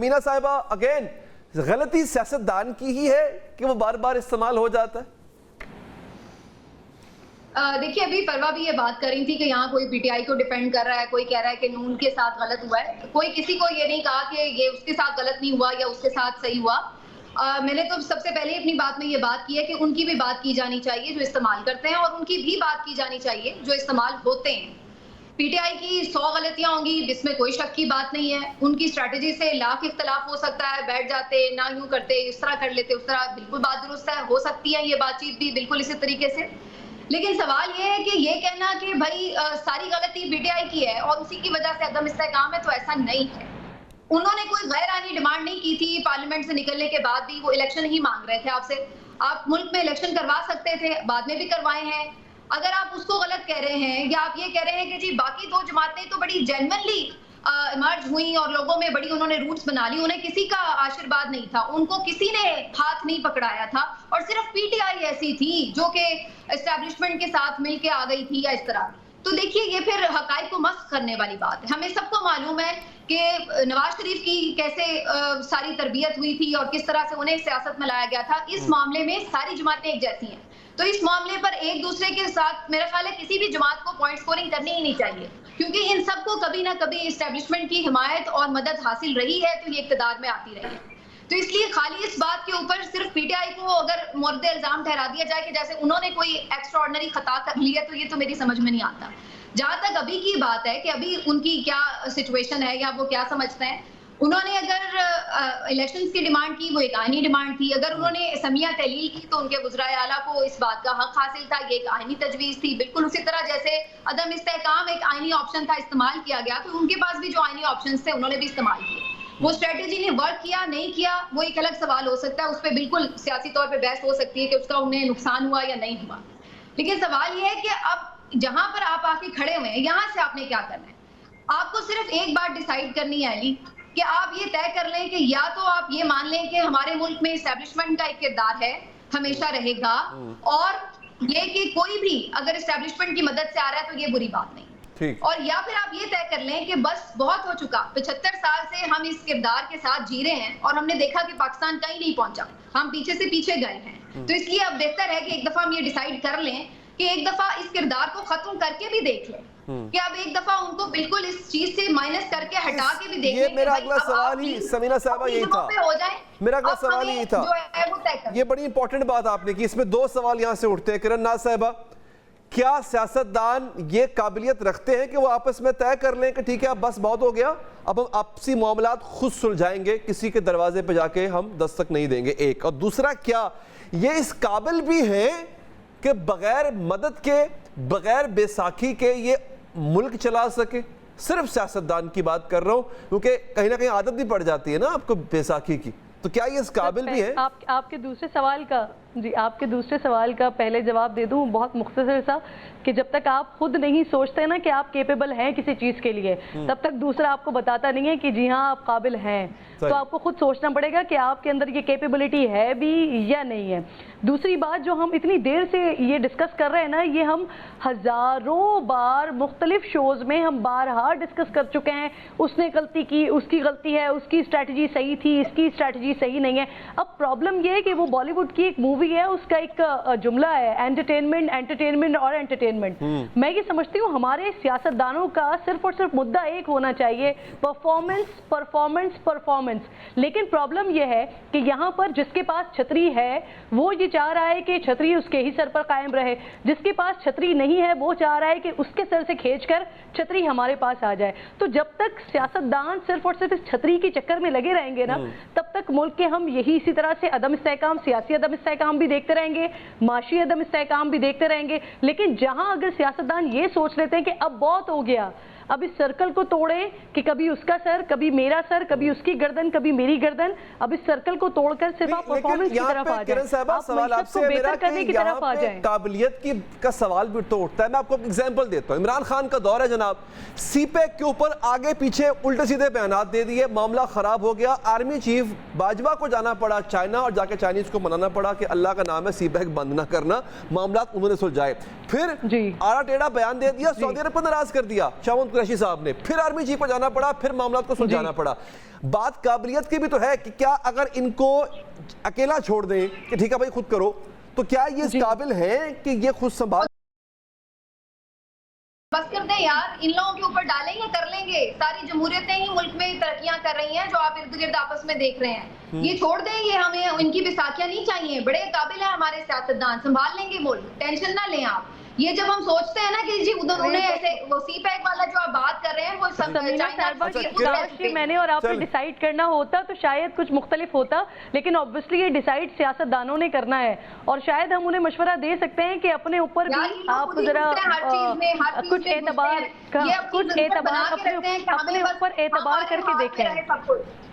समीना साहिबा, अगेन गलती सियासतदान की ही है कि वो बार बार इस्तेमाल हो जाता है? देखिए, अभी परवा भी ये बात कर रही थी कि यहाँ कोई पीटीआई को डिफेंड कर रहा है, कोई कह रहा है कि नून के साथ गलत हुआ है। कोई किसी को ये नहीं कहा कि ये उसके साथ गलत नहीं हुआ या उसके साथ सही हुआ। मैंने तो सबसे पहले अपनी बात में ये बात की है कि उनकी भी बात की जानी चाहिए जो इस्तेमाल करते हैं, और उनकी भी बात की जानी चाहिए जो इस्तेमाल होते हैं। पीटीआई की 100 गलतियां होंगी, इसमें कोई शक की बात नहीं है। उनकी स्ट्रैटेजी से लाख इख्तलाफ हो सकता है, बैठ जाते ना यूं करते, इस तरह कर लेते, उस तरह, बिल्कुल बात दुरुस्त है, हो सकती है ये बातचीत भी बिल्कुल इसी तरीके से। लेकिन सवाल ये है कि ये कहना कि भाई सारी गलती पीटीआई की है और उसी की वजह से अदम इस्तेहकाम है, तो ऐसा नहीं है। उन्होंने कोई गैर आईनी डिमांड नहीं की थी। पार्लियामेंट से निकलने के बाद भी वो इलेक्शन ही मांग रहे थे आपसे। आप मुल्क में इलेक्शन करवा सकते थे, बाद में भी करवाए हैं। अगर आप उसको गलत कह रहे हैं या आप ये कह रहे हैं कि जी बाकी दो जमातें तो बड़ी जेन्युइनली इमर्ज हुई और लोगों में बड़ी उन्होंने रूट्स बना ली, उन्हें किसी का आशीर्वाद नहीं था, उनको किसी ने हाथ नहीं पकड़ाया था, और सिर्फ पीटीआई ऐसी थी जो कि एस्टैब्लिशमेंट के साथ मिलके आ गई थी या इस तरह, तो देखिए ये फिर हकाइक को मस्क करने वाली बात है। हमें सबको मालूम है कि नवाज शरीफ की कैसे सारी तरबियत हुई थी और किस तरह से उन्हें सियासत में लाया गया था। इस मामले में सारी जमातें एक जैसी हैं, तो इस मामले पर एक दूसरे के साथ मेरा ख्याल है किसी भी जमात को पॉइंट स्कोरिंग करनी ही नहीं चाहिए, क्योंकि इन सबको कभी ना कभी एस्टैब्लिशमेंट की हिमायत और मदद हासिल रही है, तो ये इक़्तिदार में आती रही है। तो इसलिए खाली इस बात के ऊपर सिर्फ पीटीआई को अगर मुर्द इल्जाम ठहरा दिया जाए कि जैसे उन्होंने कोई एक्स्ट्राऑर्डिनरी खता कर ली है, तो ये तो मेरी समझ में नहीं आता। जहां तक अभी की बात है कि अभी उनकी क्या सिचुएशन है या वो क्या समझते हैं, उन्होंने अगर इलेक्शंस की डिमांड की, वो एक आईनी डिमांड थी। अगर उन्होंने असमिया तहलील की तो उनके वज़राए आला को इस बात का हक हासिल था, ये एक आईनी तजवीज़ थी। बिल्कुल उसी तरह जैसे अदम इस्तेहकाम एक आईनी ऑप्शन था, इस्तेमाल किया गया, तो उनके पास भी जो आईनी ऑप्शन थे उन्होंने भी इस्तेमाल किए। वो स्ट्रेटेजी ने वर्क किया नहीं किया वो एक अलग सवाल हो सकता है, उस पर बिल्कुल सियासी तौर पर बहस हो सकती है कि उसका उन्हें नुकसान हुआ या नहीं हुआ। लेकिन सवाल ये है कि अब जहां पर आप आके खड़े हुए हैं, यहां से आपने क्या करना है। आपको सिर्फ एक बात डिसाइड करनी है अली, कि आप ये तय कर लें कि या तो आप ये मान लें कि हमारे मुल्क में एस्टैब्लिशमेंट का एक किरदार है, हमेशा रहेगा, और ये कि कोई भी अगर एस्टैब्लिशमेंट की मदद से आ रहा है तो ये बुरी बात नहीं, और या फिर आप ये तय कर लें कि बस बहुत हो चुका, 75 साल से हम इस किरदार के साथ जी रहे हैं और हमने देखा कि पाकिस्तान कहीं नहीं पहुंचा, हम पीछे से पीछे गए हैं। तो इसलिए अब बेहतर है कि एक दफा हम ये डिसाइड कर लें कि एक दफा इस किरदार को खत्म करके भी देख लें, कि अब एक दफा उनको बिल्कुल इस चीज से माइनस करके हटा के भी देख लें। ये मेरा अगला सवाल ही समीना साहिबा यही था, मेरा अगला सवाल यही था। ये बड़ी इंपॉर्टेंट बात आपने की, इसमें दो सवाल यहाँ से उठते हैं। किरण नाज साहिबा, क्या सियासतदान ये काबिलियत रखते हैं कि वो आपस में तय कर लें कि ठीक है अब बस बहुत हो गया, अब हम आपसी मामलात खुद सुलझाएंगे, किसी के दरवाजे पे जाके हम दस्तक नहीं देंगे, एक। और दूसरा, क्या ये इस काबिल भी हैं कि बगैर मदद के, बगैर बैसाखी के ये मुल्क चला सके? सिर्फ सियासतदान की बात कर रहा हूँ, क्योंकि कहीं ना कहीं आदत भी पड़ जाती है ना आपको बैसाखी की, तो क्या ये इस काबिल भी है? आपके दूसरे सवाल का आपके दूसरे सवाल का पहले जवाब दे दूं, बहुत मुख्तसर सा, कि जब तक आप खुद नहीं सोचते ना कि आप केपेबल हैं किसी चीज़ के लिए, तब तक दूसरा आपको बताता नहीं है कि जी हाँ आप काबिल हैं। तो आपको खुद सोचना पड़ेगा कि आपके अंदर ये कैपेबिलिटी है भी या नहीं है। दूसरी बात, जो हम इतनी देर से ये डिस्कस कर रहे हैं ना, ये हम हज़ारों बार मुख्तलिफ शोज़ में हम बारहा डिस्कस कर चुके हैं। उसने गलती की, उसकी गलती है, उसकी स्ट्रैटेजी सही थी, इसकी स्ट्रैटेजी सही नहीं है। अब प्रॉब्लम ये है कि वो बॉलीवुड की एक मूवी है, उसका एक जुमला है, एंटरटेनमेंट, एंटरटेनमेंट और एंटरटेनमेंट। मैं ये समझती हूँ हमारे सियासतदानों का सिर्फ और सिर्फ मुद्दा एक होना चाहिए, परफॉर्मेंस परफॉर्मेंस परफॉर्मेंस। लेकिन प्रॉब्लम यह है कि यहाँ पर जिसके पास छतरी है वो ये चाह रहा है कि छतरी उसके ही सर पर कायम रहे, जिसके पास छतरी नहीं है वो चाह रहा है कि उसके सर से खींचकर छतरी हमारे पास आ जाए। तो जब तक सियासतदान सिर्फ और सिर्फ इस छतरी के चक्कर में लगे रहेंगे ना, तब तक मुल्क के हम यही इसी तरह से अदम इस्तेहकाम, सियासी अदम इस्तेहकाम भी देखते रहेंगे, माशी अदम इस्तेहकाम भी देखते रहेंगे। लेकिन जहां अगर सियासतदान ये सोच लेते हैं कि अब बहुत हो गया, अब इस सर्कल को तोड़े कि कभी उसका सर, कभी मेरा सर, कभी उसकी गर्दन, कभी मेरी गर्दन, अब इस सर्कल को तोड़कर सिर्फ आप परफॉर्मेंस की तरफ आ जाएं, आप मईशत को बेहतर करने की तरफ आ जाएं। काबिलियत की का सवाल भी तो उठता है। मैं आपको एग्जांपल देता हूं, इमरान खान का दौर है जनाब, सीपैक के ऊपर आगे पीछे उल्टे सीधे बयानात दे दिए, मामला खराब हो गया, आर्मी चीफ बाजवा को जाना पड़ा चाइना और जाके चाइनीज को मनाना पड़ा कि अल्लाह का नाम है सीपैक बंद ना करना, मामला उन्होंने सुलझाए। फिर आड़ा टेढ़ा बयान दे दिया, सऊदी अरब को नाराज कर दिया, 54 قریشی صاحب نے، پھر آرمی چیف کو جانا پڑا، پھر معاملات کو سلجھانا پڑا. بات قابلیت کی بھی تو ہے کہ کیا اگر ان کو اکیلا چھوڑ دیں کہ ٹھیک ہے بھائی خود کرو، تو کیا یہ اس قابل ہیں کہ یہ خود سنبھال؟ بس کر دیں یار، ان لوگوں کے اوپر ڈالیں گے، کر لیں گے. ساری جمہوریتیں ہی ملک میں ترقیاں کر رہی ہیں جو آپ ارد گرد آپس میں دیکھ رہے ہیں. یہ چھوڑ دیں، یہ ہمیں ان کی بساکیاں نہیں چاہیے. بڑے قابل ہیں ہمارے سیاستدان، سنبھال لیں گے ملک، ٹینشن نہ لیں آپ. یہ جب ہم سوچتے ہیں نا کہ جی انہیں ایسے وہ سی پیک والا جو آپ بات کر رہے ہیں وہ میں نے اور آپ نے ڈیسائیڈ کرنا ہوتا تو شاید کچھ مختلف ہوتا، لیکن obviously یہ ڈیسائیڈ سیاست دانوں نے کرنا ہے، اور شاید ہم انہیں مشورہ دے سکتے ہیں کہ اپنے اوپر بھی آپ ذرا کچھ اعتبار اپنے اوپر اعتبار کر کے دیکھیں.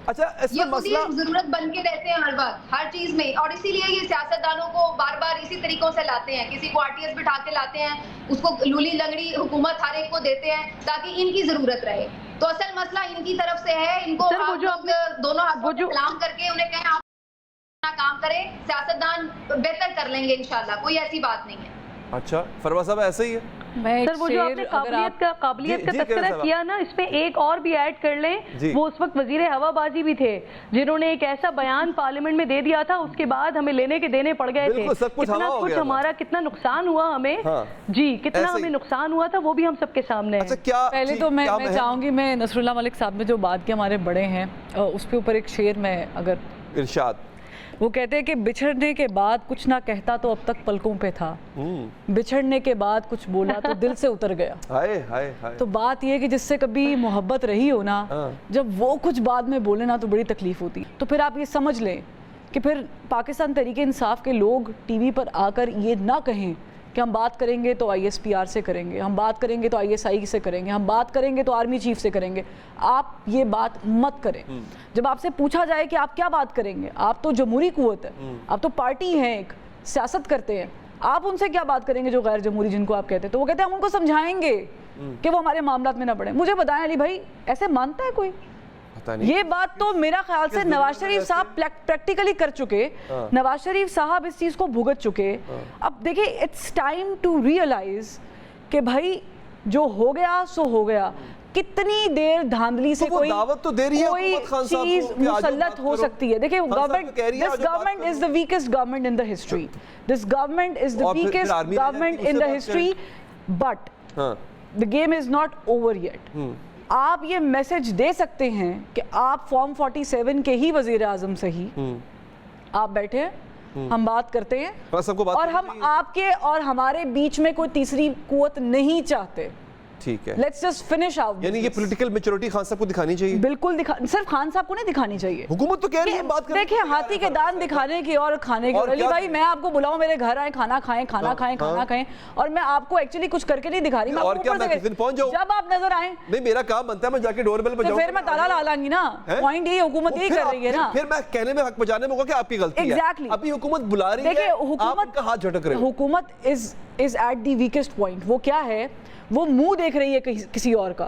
اچھا اس میں مسئلہ ضرورت بن کے رہتے ہیں ہر وقت ہر چیز میں، اور اسی لیے یہ سیاستدانوں کو بار بار اسی طریقوں سے لاتے ہیں. کسی کو RTS بٹھا کے لاتے ہیں، اس کو لولی لنگڑی حکومت ہر ایک کو دیتے ہیں تاکہ ان کی ضرورت رہے. تو اصل مسئلہ ان کی طرف سے ہے. ان کو دونوں ہاتھوں سے سلام کر کے انہیں کہیں آپ اپنا کام کریں، سیاستدان بہتر کر لیں گے انشاءاللہ، کوئی ایسی بات نہیں ہے. اچھا فروا صاحب ایسے ہی ہے سر. وہ جو آپ نے قابلیت کا تذکرہ کیا نا، اس پہ ایک اور بھی ایڈ کر لیں. وہ اس وقت وزیر ہوا بازی بھی تھے جنہوں نے ایک ایسا بیان پارلیمنٹ میں دے دیا تھا، اس کے بعد ہمیں لینے کے دینے پڑ گئے تھے. کتنا کچھ ہمارا کتنا نقصان ہوا ہمیں، جی کتنا ہمیں نقصان ہوا تھا وہ بھی ہم سب کے سامنے ہے. پہلے تو میں چاہوں گی، میں نصر اللہ ملک صاحب نے جو بات کی ہمارے بڑے ہیں اس کے اوپر ایک شعر میں اگر ارشاد، وہ کہتے ہیں کہ بچھڑنے کے بعد کچھ نہ کہتا تو اب تک پلکوں پہ تھا، بچھڑنے کے بعد کچھ بولا تو دل سے اتر گیا. تو بات یہ کہ جس سے کبھی محبت رہی ہو نا، جب وہ کچھ بعد میں بولے نا تو بڑی تکلیف ہوتی. تو پھر آپ یہ سمجھ لیں کہ پھر پاکستان تحریک انصاف کے لوگ ٹی وی پر آ کر یہ نہ کہیں کہ ہم بات کریں گے تو ISPR سے کریں گے، ہم بات کریں گے تو ISI سے کریں گے، ہم بات کریں گے تو آرمی چیف سے کریں گے. آپ یہ بات مت کریں. جب آپ سے پوچھا جائے کہ آپ کیا بات کریں گے، آپ تو جمہوری قوت ہے، آپ تو پارٹی ہیں، ایک سیاست کرتے ہیں، آپ ان سے کیا بات کریں گے جو غیر جمہوری جن کو آپ کہتے ہیں؟ تو وہ کہتے ہیں ہم ان کو سمجھائیں گے کہ وہ ہمارے معاملات میں نہ پڑیں. مجھے بتائیں علی بھائی، ایسے مانتا ہے کوئی؟ یہ بات تو میرا خیال سے نواز شریف صاحب پریکٹیکلی کر چکے، نواز شریف صاحب اس چیز کو بھگت چکے. اب دیکھیں اٹس ٹائم ٹو ریئلائز کہ بھائی جو ہو گیا سو ہو گیا. کتنی دیر دھاندلی سے کوئی چیز مسلط ہو سکتی ہے؟ دیکھیں this government is the weakest government in the history. This government is the weakest government in the history, but the game is not over yet. آپ یہ میسج دے سکتے ہیں کہ آپ فارم 47 کے ہی وزیر اعظم سے ہی آپ بیٹھے ہیں، ہم بات کرتے ہیں، اور ہم آپ کے اور ہمارے بیچ میں کوئی تیسری قوت نہیں چاہتے. ٹھیک ہے، لیٹس جسٹ فنش آؤٹ. یعنی یہ پولیٹیکل میچورٹی خان صاحب کو دکھانی چاہیے. بالکل صرف خان صاحب کو نہیں دکھانی چاہیے، حکومت تو کہہ رہی ہے بات کریں. دیکھیں ہاتھی کے دان دکھانے کی اور کھانے کی. علی بھائی میں آپ کو بلاؤں میرے گھر آئیں، کھانا کھائیں، کھانا کھائیں، کھانا کھائیں، اور میں آپ کو ایکچولی کچھ کر کے نہیں دکھا رہی. اور کیا میں کس دن پہنچ جاؤں؟ جب آپ نظر آئیں. نہیں میرا کام بنتا ہے میں جا کے ڈور بیل بجاؤں، پھر میں تالا لا لوں گی نا. پوائنٹ یہی حکومت یہی کر رہی ہے نا. پھر میں کہنے میں حق بجانے میں ہوگا کہ آپ کی غلطی ہے. ابھی حکومت بلا رہی ہے، آپ کا ہاتھ جھٹک رہے ہیں. حکومت از ایٹ دی ویکسٹ پوائنٹ. وہ کیا ہے؟ وہ منہ دیکھ رہی ہے کسی اور کا.